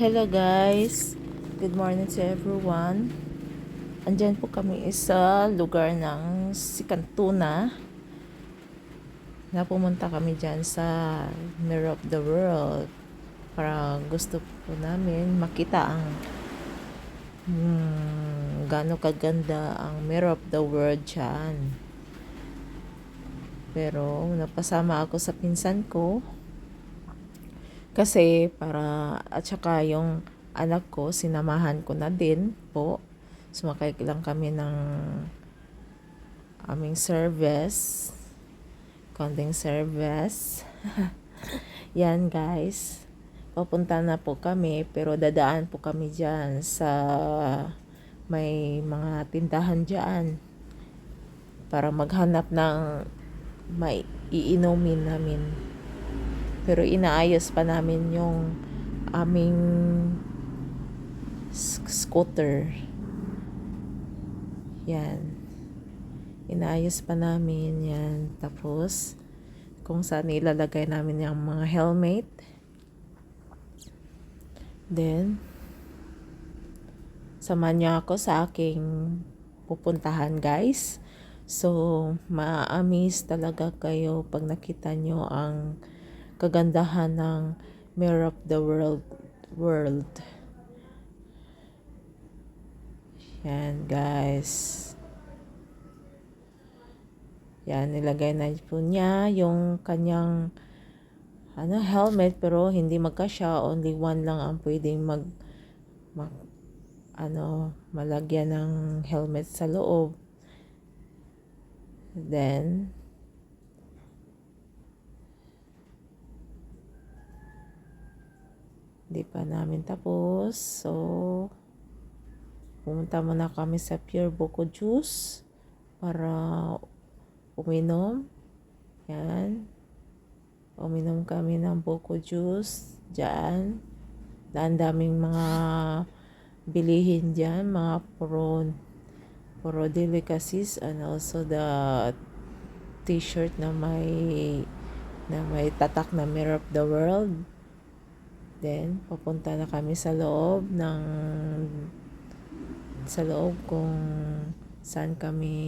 Hello guys, good morning to everyone. Andyan po kami sa lugar ng Sikantuna na pumunta kami dyan sa Mirror of the World para gusto po namin makita ang gaano kaganda ang Mirror of the World dyan. Pero napasama ako sa pinsan ko kasi at saka yung anak ko, sinamahan ko na din po. Sumakay lang kami ng aming service. Konting service. Yan guys. Papunta na po kami pero dadaan po kami dyan sa may mga tindahan dyan para maghanap ng may iinumin namin. Pero inaayos pa namin yung aming scooter. Yan. Inaayos pa namin yan. Tapos, kung saan ilalagay namin yung mga helmet. Then, samahan niyo ako sa aking pupuntahan guys. So, ma-amaze talaga kayo pag nakita nyo ang kagandahan ng Mirror of the World. Yan guys. Yan, nilagay na po niya yung kanyang helmet pero hindi magkasya. Only one lang ang pwedeng malagyan ng helmet sa loob. Then, hindi pa namin tapos. So, pumunta muna kami sa Pure Buko Juice para uminom. Yan. Uminom kami ng Buko Juice dyan. Ang daming mga bilihin dyan. Mga puro delicacies and also the t-shirt na may tatak na Mirror of the World. Then, papunta na kami sa loob kung saan kami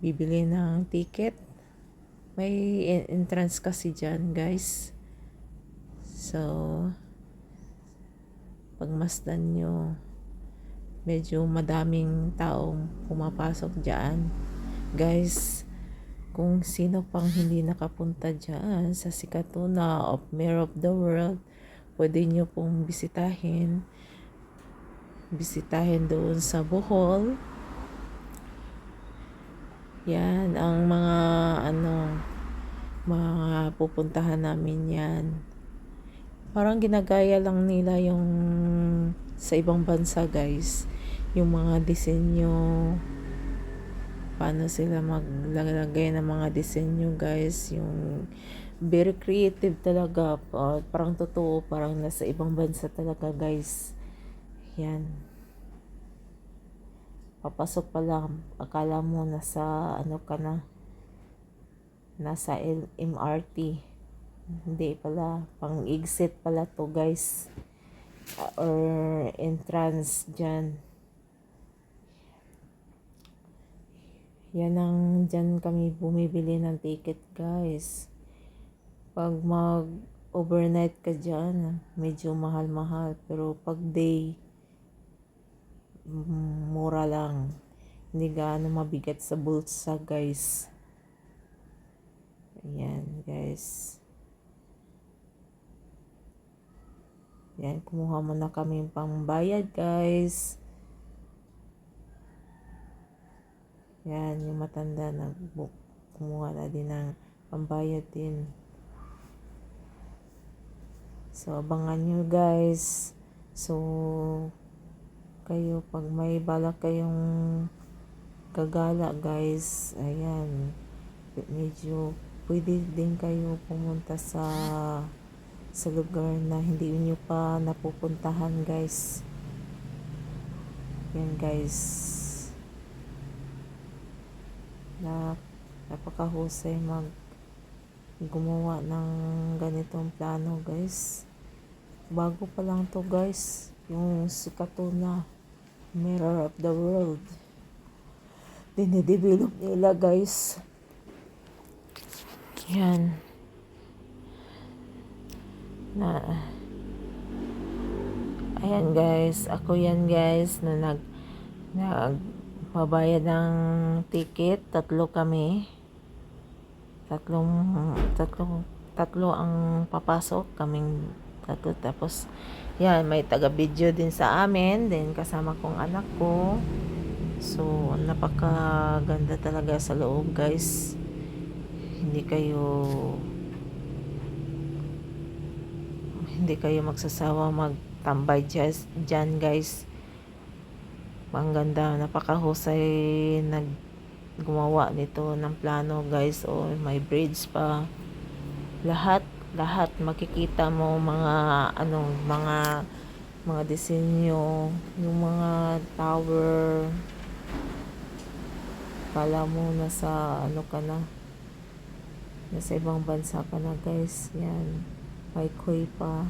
bibili ng ticket. May entrance kasi dyan, guys. So, pagmasdan nyo, medyo madaming taong pumapasok dyan. Guys, kung sino pang hindi nakapunta dyan sa Sikantuna of Mirror of the World, pwede nyo pong bisitahin doon sa Bohol. Yan ang mga pupuntahan namin yan. Parang ginagaya lang nila yung sa ibang bansa guys, yung mga disenyo, paano sila maglalagay ng mga disenyo guys, yung very creative talaga. Parang totoo, parang nasa ibang bansa talaga guys. Yan, papasok pa lang akala mo nasa nasa MRT. Hindi pala, pang exit pala to guys, or entrance dyan. Yan ang dyan kami bumibili ng ticket guys. Pag overnight ka dyan, medyo mahal-mahal, pero pag day, mura lang. Hindi gaano mabigat sa bulsa guys. Ayan guys. Yan, kumuha muna kami pangbayad guys. Yan, yung matanda na kumuha na din ng pambayad din. So, abangan nyo guys. So, kayo pag may balak kayong gagala guys, ayan, medyo pwede din kayo pumunta sa lugar na hindi niyo pa napupuntahan guys. Yan guys, napakahusay gumawa ng ganitong plano guys. Bago pa lang to guys. Yung sikat to na Mirror of the World. Dinidevelop nila guys. Yan. Ayan guys. Ako yan guys na nagbabayad ng ticket. Tatlo kami. Tatlo ang papasok. Kaming tatlo. Tapos, yan, may taga-video din sa amin. Then, kasama kong anak ko. So, napakaganda talaga sa loob, guys. Hindi kayo magsasawa magtambay dyan, guys. Ang ganda, napakahusay gumawa nito ng plano, guys. O, may bridge pa. Lahat makikita mo mga disenyo, yung mga tower. Kala mo nasa nasa ibang bansa ka na, guys. Yan, may koi pa.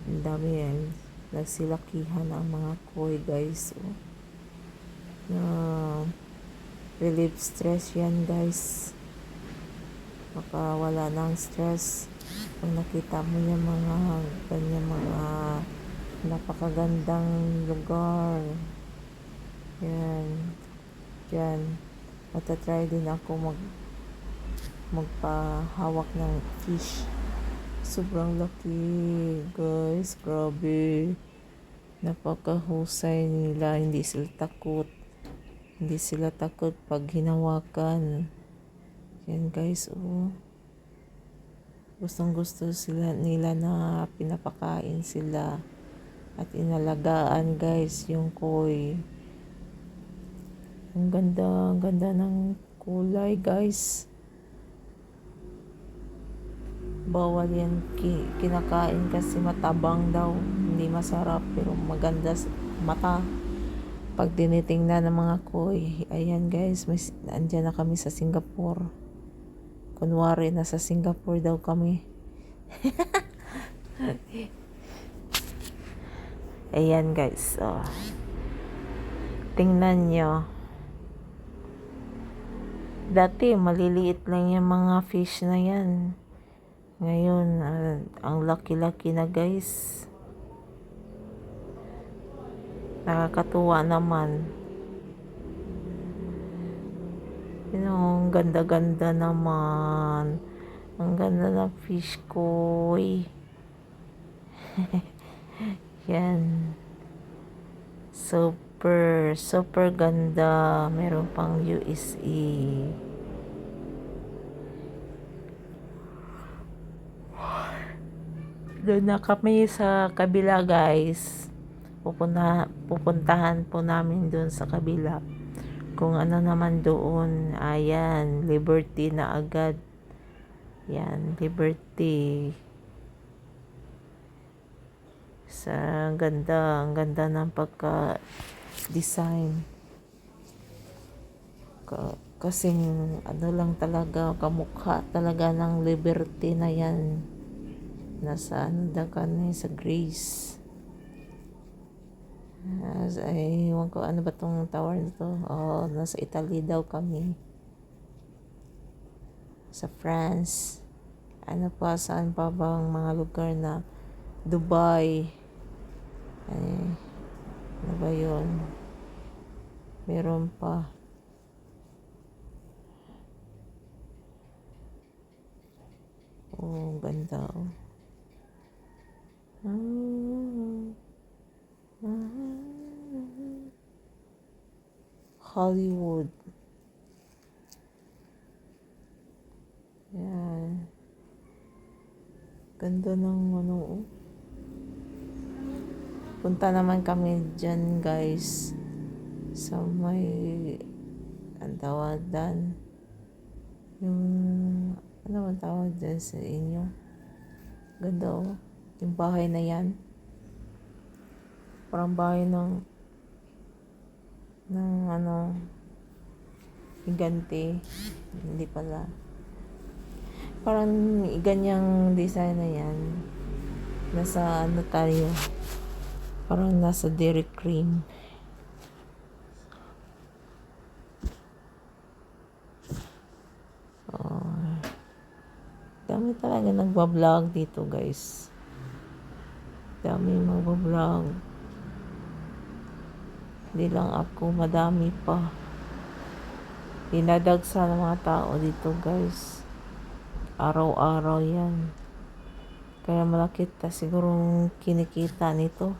Ang dami yan, nagsilakihan ang mga koi, guys. Na relieve stress yan, guys. Baka wala nang stress pag nakita mo yung mga ganyan, mga napakagandang lugar. Yan, matatry din ako magpahawak ng fish. Sobrang laki, guys. Grabe, napakahusay nila. Hindi sila takot pag hinawakan. Yan, guys. Gustong-gusto nila na pinapakain sila at inalagaan, guys, yung koi. Ang ganda ng kulay, guys. Bawal yan kinakain kasi matabang daw, hindi masarap, pero maganda sa mata pag tinitingnan ng mga koi. Ayan, guys, andyan na kami sa Singapore. Kunwari nasa Singapore daw kami. Ayan, guys. Tingnan nyo. Dati maliliit lang yung mga fish na yan. Ngayon, ang laki-laki na, guys. Nakakatuwa naman. Ang ganda-ganda naman. Ang ganda ng fish koi. Yan. Super ganda. Meron pang USA. Doon na kami sa kabila, guys. Pupuntahan po namin doon sa kabila. Kung ano naman doon. Ayan, Liberty na agad. Yan, Liberty. Ang ganda ng pagka-design. Kasing lang talaga, kamukha talaga ng Liberty na yan. Nasa sa Greece. Ewan ko ano ba tong tower nito. Nasa Italy daw kami. Sa France. Saan pa bang mga lugar na Dubai. Ano ba yun? Meron pa. Ganda. Hollywood. Yan. Ganda ng Punta naman kami dyan, guys. Sa may ang tawadan. Yung ano ang tawag dyan sa inyo? Ganda, yung bahay na yan. Parang bahay ng higante. Hindi pala. Parang ganyang design na yan. Nasa ano tayo, parang nasa Dairy Cream. Dami talaga nagbablog dito, guys. Dami magbablog. Hindi lang ako, madami pa. Dinadagsa ng mga tao dito, guys. Araw-araw yan. Kaya malaki siguro kinikita nito.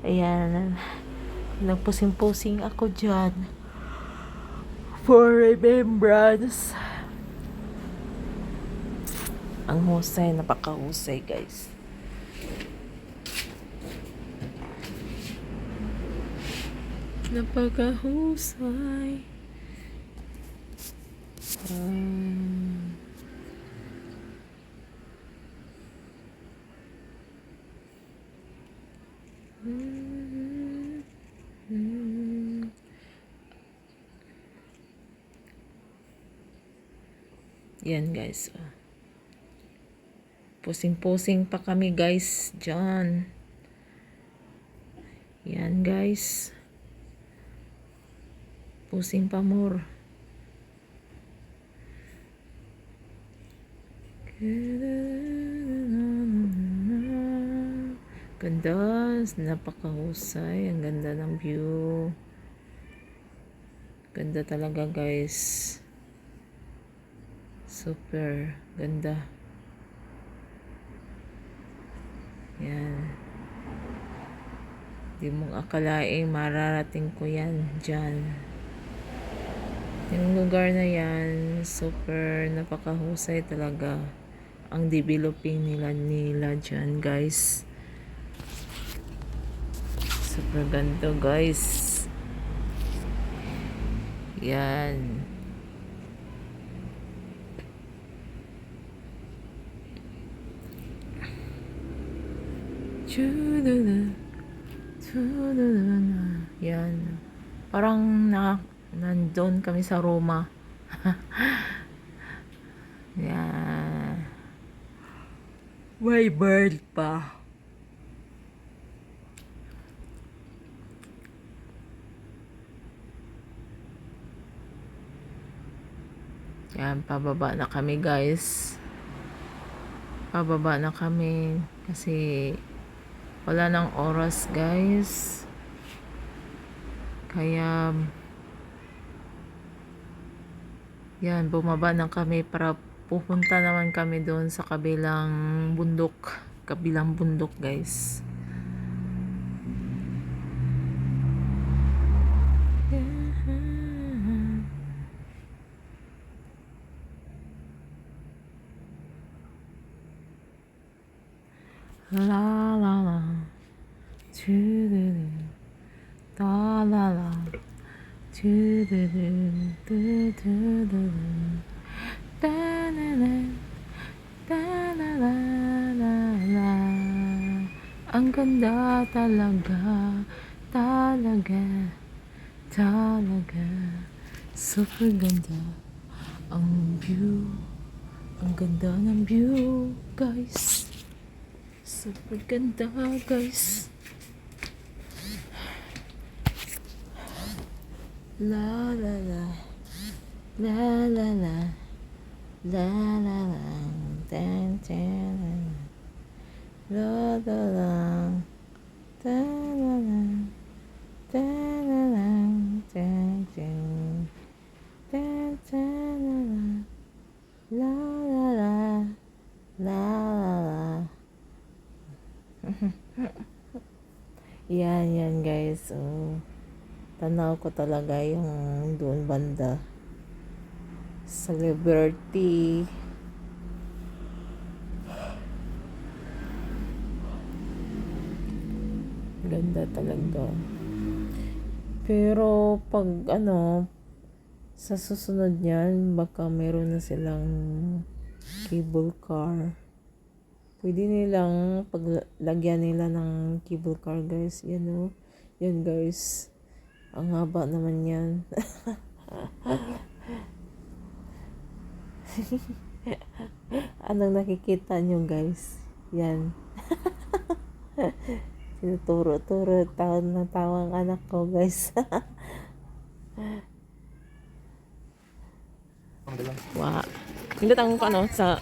Ayan. Nagpusing-pusing ako dyan. For remembrance. Ang husay, napakahusay, guys. Napakahusay. Yan, guys. Pusing-pusing pa kami, guys, dyan. Yan, guys. Pusing pa more. Ganda, napakahusay. Ang ganda ng view. Ganda talaga, guys. Super ganda. Yan. Di mong akalaing mararating ko yan dyan. Yung lugar na yan, super napakahusay talaga. Ang developing nila dyan, guys. Super ganda, guys. Yan. Yan. Parang nandun kami sa Roma. Yan. May bird pa. Yan, pababa na kami, guys. Pababa na kami kasi wala nang oras, guys. Kaya yan, bumaba na kami para pupunta naman kami doon sa kabilang bundok, guys. La la la, la la la, ang ganda talaga, super ganda ang view, ang ganda ng view, guys. Super ganda, guys. La la la, la la la, la la la, tan tan, la la la, ta la la, ta la la, tan tan, tan tan la la la, la la la. Yan, guys. Tanaw ko talaga yung doon banda sa Liberty. Ganda talaga. Pero pag sa susunod niyan, baka meron na silang cable car. Pwede nilang paglagyan nila ng cable car, guys. Yan, yan, guys. Ang haba naman yan. Anong nakikita nyo guys? Yan. Tinuturo-turo, taon na tawang anak ko guys. Wow. Hindi ang ano sa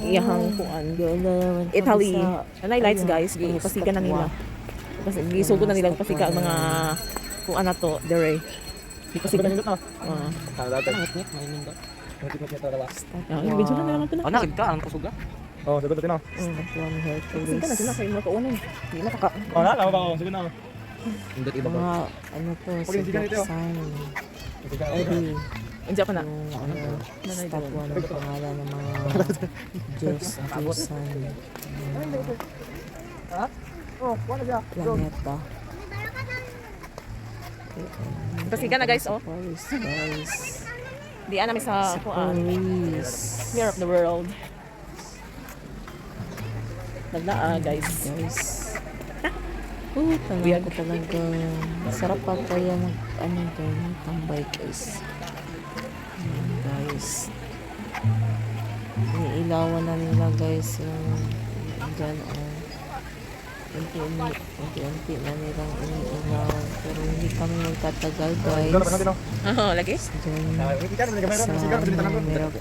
iyahang kuan. Italy. Anay lights guys, pasikan na nila. Kasi gisugo na nilang pasika ang mga kuan na to, dere. Pasikan nila to. Yung video na nila naman to na. Oh, nakita ang kusuga. Oh, sagot natin na. One hair to Pasikan na sila kayo makaunan. Hindi nakaka. Oh, na, tama ba ako? Sagot na. Hindi iba ba? Mga ano to, Okay, sige, sign. ID. Hindi pa na. Yung ano, statwa ng pangalan ng mga Diyos at Diyosan. Planeta. Pasikan na guys, oh. Paris, guys. Di namin sa kuan. Paris. Mirror of the world. Nagdaan guys. Guys. Tanong ko talaga. Sarap pa kaya ano ganyan, tambay guys. Ayan, guys. Iniilawan na nila guys yung dyan unti-unti na nilang iniilawan pero hindi kami magtatagal guys. Oh, lagi? Dyan sa Mirror of the World.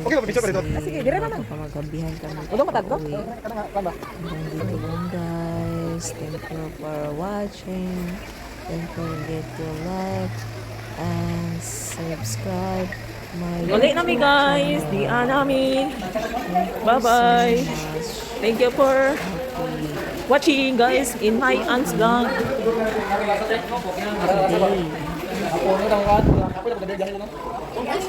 Okay, mag-picture pa dito. Sige, dire naman. Pamagabihan kami. Ulo matagdo? Uwi. Hanggang dito lang guys. Thank you for watching. Don't forget to like and subscribe my Uli nami guys. Di namin. Bye-bye. Thank you for watching guys in my aunt's vlog. Today.